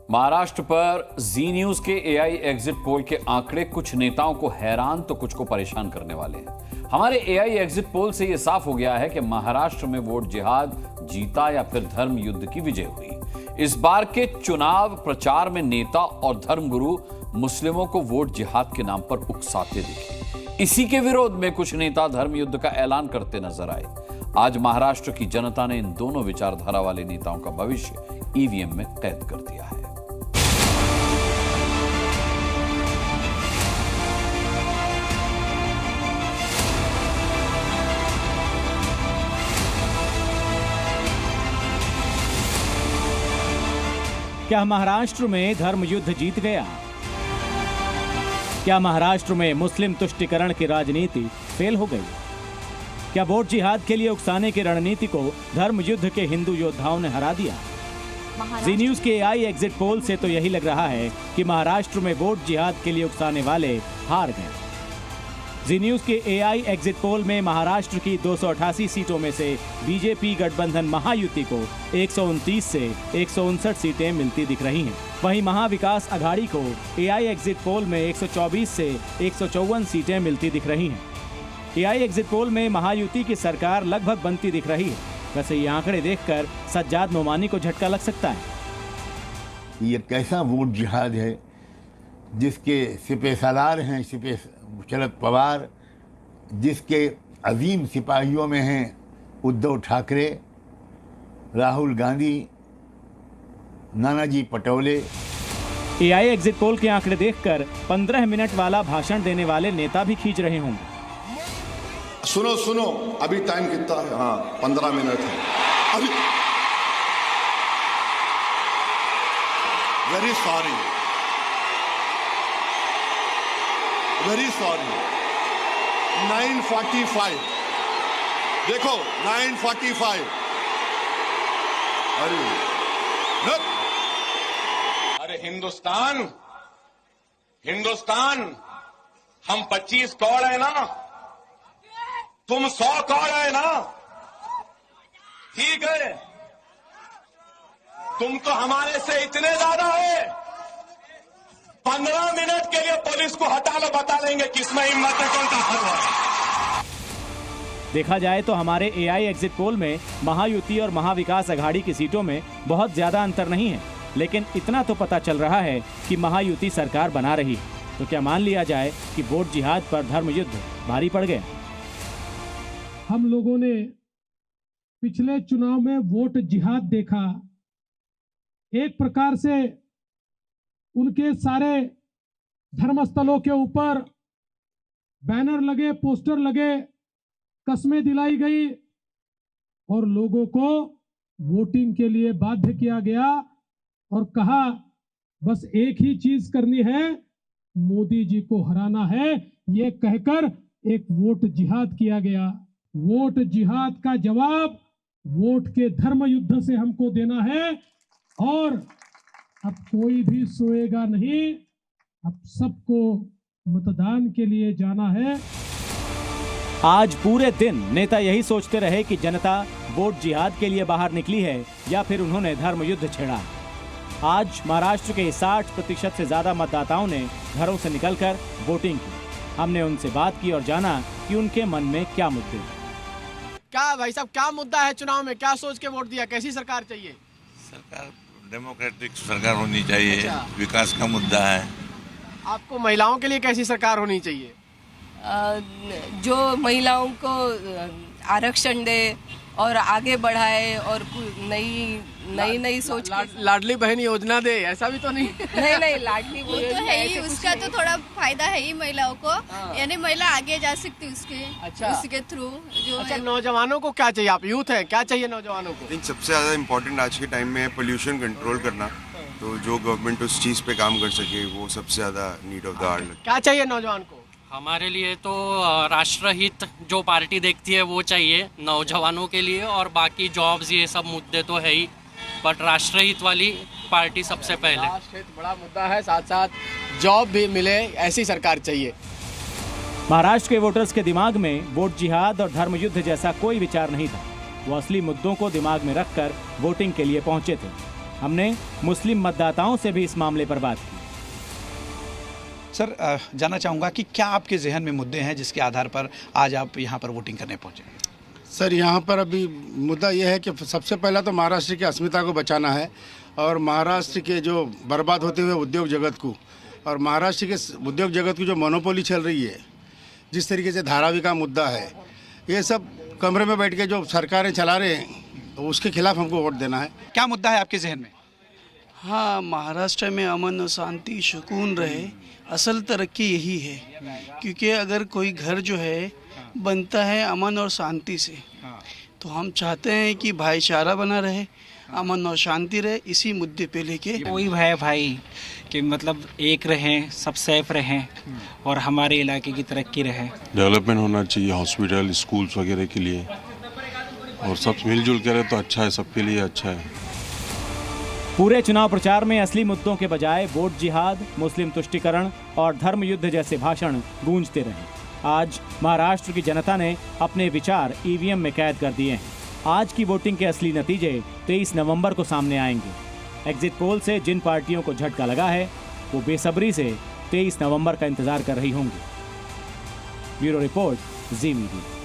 महाराष्ट्र पर जी न्यूज के AI exit poll के आंकड़े कुछ नेताओं को हैरान तो कुछ को परेशान करने वाले हैं। हमारे एआई एग्जिट पोल से यह साफ हो गया है कि महाराष्ट्र में वोट जिहाद जीता या फिर धर्म युद्ध की विजय हुई। इस बार के चुनाव प्रचार में नेता और धर्मगुरु मुस्लिमों को वोट जिहाद के नाम पर उकसाते दिखे। इसी के विरोध में कुछ नेता धर्म युद्ध का ऐलान करते नजर आए। आज महाराष्ट्र की जनता ने इन दोनों विचारधारा वाले नेताओं का भविष्य ईवीएम में कैद कर दिया है। क्या महाराष्ट्र में धर्म युद्ध जीत गया? क्या महाराष्ट्र में मुस्लिम तुष्टीकरण की राजनीति फेल हो गई? क्या वोट जिहाद के लिए उकसाने की रणनीति को धर्म युद्ध के हिंदू योद्धाओं ने हरा दिया? जी न्यूज के एआई एग्जिट पोल से तो यही लग रहा है कि महाराष्ट्र में वोट जिहाद के लिए उकसाने वाले हार गए। जी न्यूज के एआई एग्जिट पोल में महाराष्ट्र की 288 सीटों में से बीजेपी गठबंधन महायुति को 129 से 159 सीटें मिलती दिख रही हैं। वहीं महाविकास अघाड़ी को एआई एग्जिट पोल में 124 से 154 सीटें मिलती दिख रही हैं। एआई एग्जिट पोल में महायुति की सरकार लगभग बनती दिख रही है। वैसे ये आंकड़े देखकर सज्जाद नोमानी को झटका लग सकता है। ये कैसा वोट जिहाद है जिसके सिपह सालार हैं शरद पवार, जिसके अजीम सिपाहियों में हैं उद्धव ठाकरे, राहुल गांधी, नानाजी पटोले। एआई एग्जिट पोल के आंकड़े देखकर 15 मिनट वाला भाषण देने वाले नेता भी खींच रहे होंगे। सुनो अभी टाइम कितना है? हाँ 15 मिनट है अभी। Very sorry very sorry. 9:45 देखो 9:45। अरे हिंदुस्तान हम 25 करोड़ है ना, तुम 100 करोड़ है ना। ठीक है, तुम तो हमारे से इतने ज्यादा है। 15 मिनट के लिए पुलिस को हटा लो, बता लेंगे किसमें हिम्मत है, कौन ताकत है। देखा जाए तो हमारे एआई एग्जिट पोल में महायुति और महाविकास अघाड़ी की सीटों में बहुत ज्यादा अंतर नहीं है, लेकिन इतना तो पता चल रहा है कि महायुति सरकार बना रही है। तो क्या मान लिया जाए कि वोट जिहाद पर धर्म युद्ध भारी पड़ गया? हम लोगों ने पिछले चुनाव में वोट जिहाद देखा। एक प्रकार से उनके सारे धर्मस्थलों के ऊपर बैनर लगे, पोस्टर लगे, कस्में दिलाई गई और लोगों को वोटिंग के लिए बाध्य किया गया और कहा बस एक ही चीज करनी है, मोदी जी को हराना है। ये कहकर एक वोट जिहाद किया गया। वोट जिहाद का जवाब वोट के धर्म युद्ध से हमको देना है और अब कोई भी सोएगा नहीं। अब सबको मतदान के लिए जाना है। आज पूरे दिन नेता यही सोचते रहे कि जनता वोट जिहाद के लिए बाहर निकली है या फिर उन्होंने धर्म युद्ध छेड़ा। आज महाराष्ट्र के 60% से ज्यादा मतदाताओं ने घरों से निकलकर वोटिंग की। हमने उनसे बात की और जाना कि उनके मन में क्या मुद्दे हैं। क्या भाई साहब, क्या मुद्दा है चुनाव में? क्या सोच के वोट दिया? कैसी सरकार चाहिए? सरकार डेमोक्रेटिक सरकार होनी चाहिए। अच्छा। विकास का मुद्दा है। आपको महिलाओं के लिए कैसी सरकार होनी चाहिए? जो महिलाओं को आरक्षण दे और आगे बढ़ाए और नई सोच लाडली बहन योजना दे, ऐसा भी तो नहीं। नहीं लाडली वो तो है ही, उसका तो थोड़ा फायदा है ही महिलाओं को। यानी महिला आगे जा सकती उसके। अच्छा। उसके थ्रू जो अच्छा, नौजवानों को क्या चाहिए? आप यूथ है, क्या चाहिए नौजवानों को? सबसे ज्यादा इम्पोर्टेंट आज के टाइम में है पोल्यूशन कंट्रोल करना। तो जो गवर्नमेंट उस चीज पे काम कर सके वो सबसे ज्यादा नीड ऑफ द आवर। क्या चाहिए नौजवान को? हमारे लिए तो राष्ट्रहित जो पार्टी देखती है वो चाहिए नौजवानों के लिए, और बाकी जॉब्स ये सब मुद्दे तो है ही, बट राष्ट्रहित वाली पार्टी सबसे पहले। राष्ट्रहित बड़ा मुद्दा है, साथ साथ जॉब भी मिले, ऐसी सरकार चाहिए। महाराष्ट्र के वोटर्स के दिमाग में वोट जिहाद और धर्म युद्ध जैसा कोई विचार नहीं था। वो असली मुद्दों को दिमाग में रखकर वोटिंग के लिए पहुंचे थे। हमने मुस्लिम मतदाताओं से भी इस मामले पर बात की। सर, जानना चाहूँगा कि क्या आपके जहन में मुद्दे हैं जिसके आधार पर आज आप यहाँ पर वोटिंग करने पहुँचे? सर, यहाँ पर अभी मुद्दा यह है कि सबसे पहला तो महाराष्ट्र की अस्मिता को बचाना है और महाराष्ट्र के जो बर्बाद होते हुए उद्योग जगत को, और महाराष्ट्र के उद्योग जगत की जो मोनोपोली चल रही है, जिस तरीके से धारावी का मुद्दा है, ये सब कमरे में बैठ के जो सरकारें चला रहे हैं, उसके खिलाफ हमको वोट देना है। क्या मुद्दा है आपके जहन में? हाँ, महाराष्ट्र में अमन और शांति सुकून रहे, असल तरक्की यही है। क्योंकि अगर कोई घर जो है बनता है अमन और शांति से, तो हम चाहते हैं कि भाईचारा बना रहे, अमन और शांति रहे। इसी मुद्दे पे लेके वही है भाई कि मतलब एक रहें, सब सेफ रहें और हमारे इलाके की तरक्की रहे। डेवलपमेंट होना चाहिए हॉस्पिटल, स्कूल्स वगैरह के लिए, और सब मिलजुल कर तो अच्छा है, सबके लिए अच्छा है। पूरे चुनाव प्रचार में असली मुद्दों के बजाय वोट जिहाद, मुस्लिम तुष्टीकरण और धर्म युद्ध जैसे भाषण गूंजते रहे। आज महाराष्ट्र की जनता ने अपने विचार ईवीएम में कैद कर दिए हैं। आज की वोटिंग के असली नतीजे 23 नवंबर को सामने आएंगे। एग्जिट पोल से जिन पार्टियों को झटका लगा है, वो बेसब्री से 23 नवंबर का इंतजार कर रही होंगी। ब्यूरो रिपोर्ट, जी मीडिया।